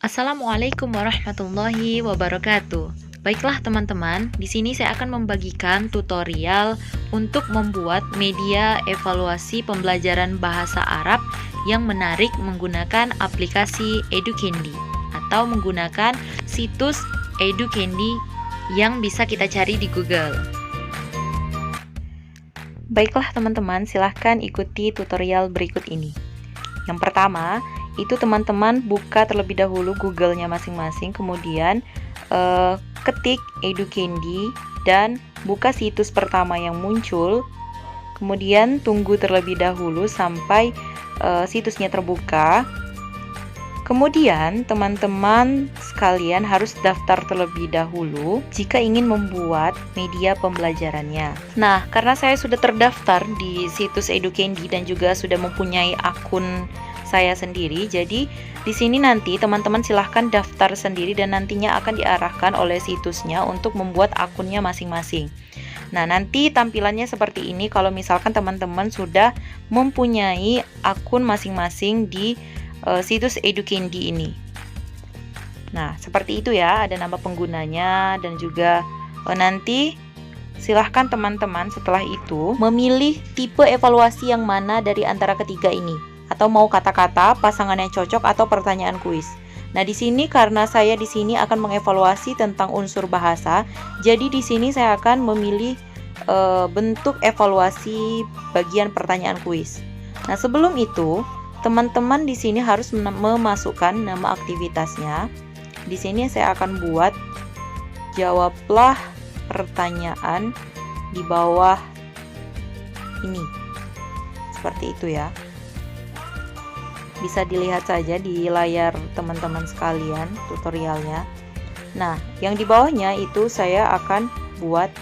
Assalamualaikum warahmatullahi wabarakatuh. Baiklah teman-teman, di sini saya akan membagikan tutorial untuk membuat media evaluasi pembelajaran bahasa Arab yang menarik menggunakan aplikasi Educandy atau menggunakan situs Educandy yang bisa kita cari di Google. Baiklah teman-teman, silahkan ikuti tutorial berikut ini. Yang pertama, itu teman-teman buka terlebih dahulu Google-nya masing-masing, kemudian ketik Educandy dan buka situs pertama yang muncul, kemudian tunggu terlebih dahulu sampai situsnya terbuka. Kemudian teman-teman sekalian harus daftar terlebih dahulu jika ingin membuat media pembelajarannya. Nah, karena saya sudah terdaftar di situs Educandy dan juga sudah mempunyai akun saya sendiri, jadi di sini nanti teman-teman silahkan daftar sendiri dan nantinya akan diarahkan oleh situsnya untuk membuat akunnya masing-masing. Nah, nanti tampilannya seperti ini kalau misalkan teman-teman sudah mempunyai akun masing-masing di situs Educandy ini. Nah, seperti itu ya, ada nama penggunanya dan juga nanti silahkan teman-teman setelah itu memilih tipe evaluasi yang mana dari antara ketiga ini, atau mau kata-kata, pasangan yang cocok, atau pertanyaan kuis. Nah, di sini karena saya di sini akan mengevaluasi tentang unsur bahasa, jadi di sini saya akan memilih bentuk evaluasi bagian pertanyaan kuis. Nah, sebelum itu teman-teman di sini harus memasukkan nama aktivitasnya. Di sini saya akan buat jawablah pertanyaan di bawah ini. Seperti itu ya. Bisa dilihat saja di layar teman-teman sekalian tutorialnya. Nah, yang di bawahnya itu saya akan buat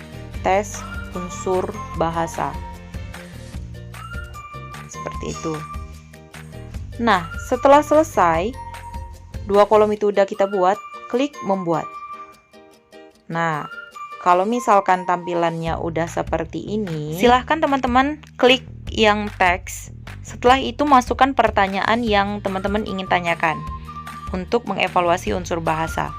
tes unsur bahasa. Seperti itu. Nah, setelah selesai, dua kolom itu udah kita buat, klik membuat. Nah, kalau misalkan tampilannya udah seperti ini, silahkan teman-teman klik yang teks. Setelah itu masukkan pertanyaan yang teman-teman ingin tanyakan untuk mengevaluasi unsur bahasa.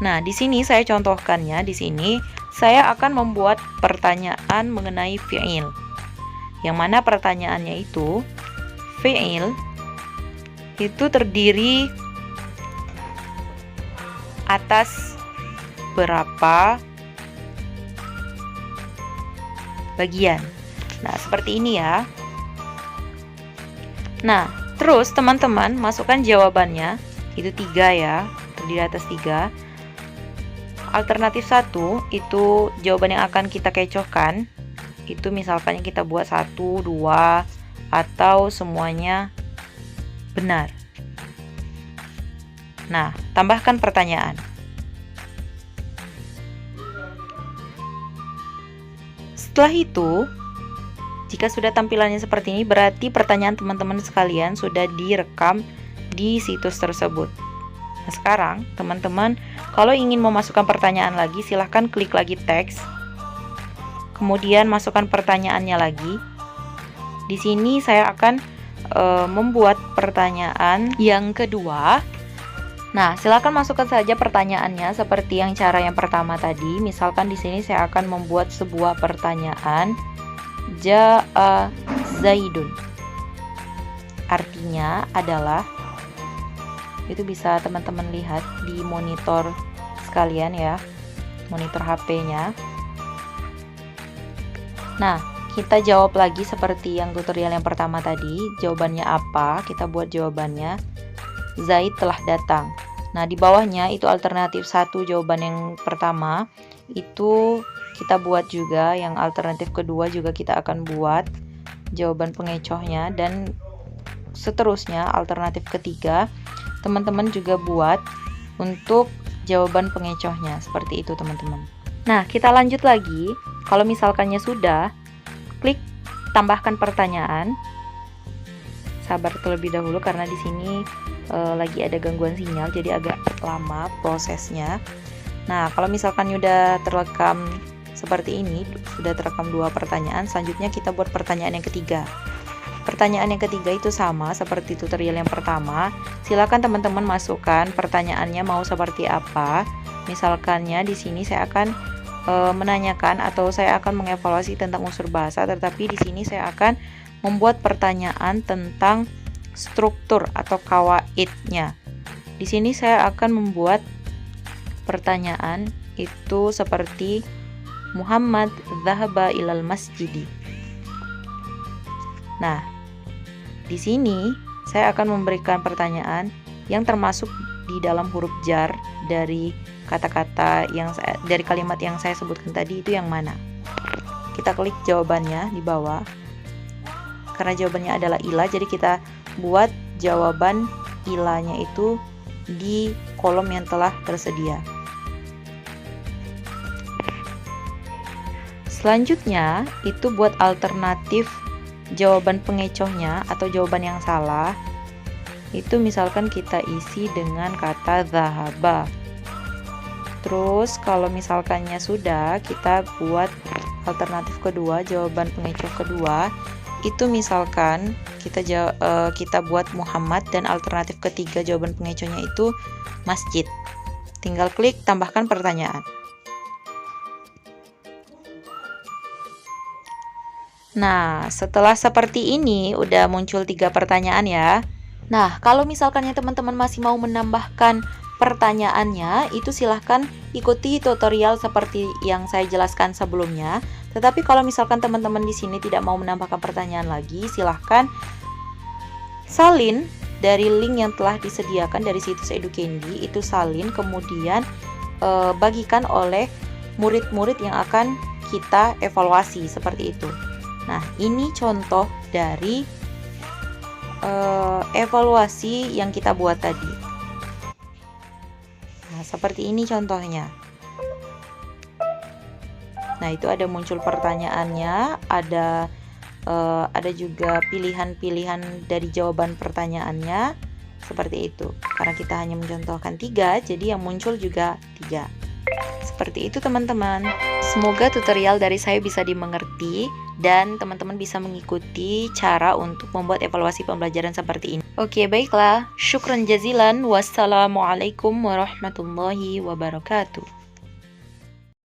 Nah, di sini saya contohkannya. Di sini saya akan membuat pertanyaan mengenai fi'il. Yang mana pertanyaannya itu fi'il itu terdiri atas berapa bagian. Nah, seperti ini ya. Nah, terus teman-teman masukkan jawabannya. Itu 3 ya, terdiri atas 3. Alternatif 1 itu jawaban yang akan kita kecohkan. Itu misalkan yang kita buat 1, 2, atau semuanya benar. Nah, tambahkan pertanyaan. Setelah itu, jika sudah tampilannya seperti ini, berarti pertanyaan teman-teman sekalian sudah direkam di situs tersebut. Nah, sekarang teman-teman kalau ingin memasukkan pertanyaan lagi, silahkan klik lagi teks. Kemudian masukkan pertanyaannya lagi. Di sini saya akan membuat pertanyaan yang kedua. Nah, silakan masukkan saja pertanyaannya seperti yang cara yang pertama tadi. Misalkan di sini saya akan membuat sebuah pertanyaan, Ja'a Zaidun. Artinya adalah, itu bisa teman-teman lihat di monitor sekalian ya, monitor HP-nya. Nah, kita jawab lagi seperti yang tutorial yang pertama tadi. Jawabannya apa? Kita buat jawabannya, Zaid telah datang. Nah, di bawahnya itu alternatif 1 jawaban yang pertama. Itu kita buat juga. Yang alternatif kedua juga kita akan buat jawaban pengecohnya. Dan seterusnya alternatif ketiga teman-teman juga buat untuk jawaban pengecohnya. Seperti itu teman-teman. Nah, kita lanjut lagi. Kalau misalkannya sudah, klik tambahkan pertanyaan. Sabar terlebih dahulu karena di sini lagi ada gangguan sinyal, jadi agak lama prosesnya. Nah, kalau misalkan sudah terekam seperti ini, sudah terekam 2 pertanyaan, selanjutnya kita buat pertanyaan yang ketiga. pertanyaan yang ketiga itu sama seperti tutorial yang pertama. Silakan teman-teman masukkan pertanyaannya mau seperti apa. Misalkannya di sini saya akan menanyakan atau saya akan mengevaluasi tentang unsur bahasa, tetapi di sini saya akan membuat pertanyaan tentang struktur atau kawaidnya. Di sini saya akan membuat pertanyaan itu seperti Muhammad dhahaba ilal masjidi. Nah, di sini saya akan memberikan pertanyaan yang termasuk di dalam huruf jar dari kata-kata dari kalimat yang saya sebutkan tadi itu yang mana. Kita klik jawabannya di bawah. Karena jawabannya adalah ila, jadi kita buat jawaban ilanya itu di kolom yang telah tersedia. Selanjutnya itu buat alternatif jawaban pengecohnya atau jawaban yang salah. Itu misalkan kita isi dengan kata zahaba. Terus kalau misalkannya sudah, kita buat alternatif kedua, jawaban pengecoh kedua. Itu misalkan kita buat Muhammad dan alternatif ketiga jawaban pengecohnya itu masjid. Tinggal klik tambahkan pertanyaan. Nah, setelah seperti ini udah muncul 3 pertanyaan ya. Nah, kalau misalkannya teman-teman masih mau menambahkan pertanyaannya, itu silahkan ikuti tutorial seperti yang saya jelaskan sebelumnya. Tetapi kalau misalkan teman-teman di sini tidak mau menambahkan pertanyaan lagi, silahkan salin dari link yang telah disediakan dari situs Educandy, itu salin kemudian bagikan oleh murid-murid yang akan kita evaluasi seperti itu. Nah, ini contoh dari evaluasi yang kita buat tadi. Nah, seperti ini contohnya. Nah, itu ada muncul pertanyaannya, ada juga pilihan-pilihan dari jawaban pertanyaannya, seperti itu. Karena kita hanya mencontohkan 3, jadi yang muncul juga 3. Seperti itu teman-teman. Semoga tutorial dari saya bisa dimengerti dan teman-teman bisa mengikuti cara untuk membuat evaluasi pembelajaran seperti ini. Oke, baiklah. Syukran jazilan. Wassalamualaikum warahmatullahi wabarakatuh.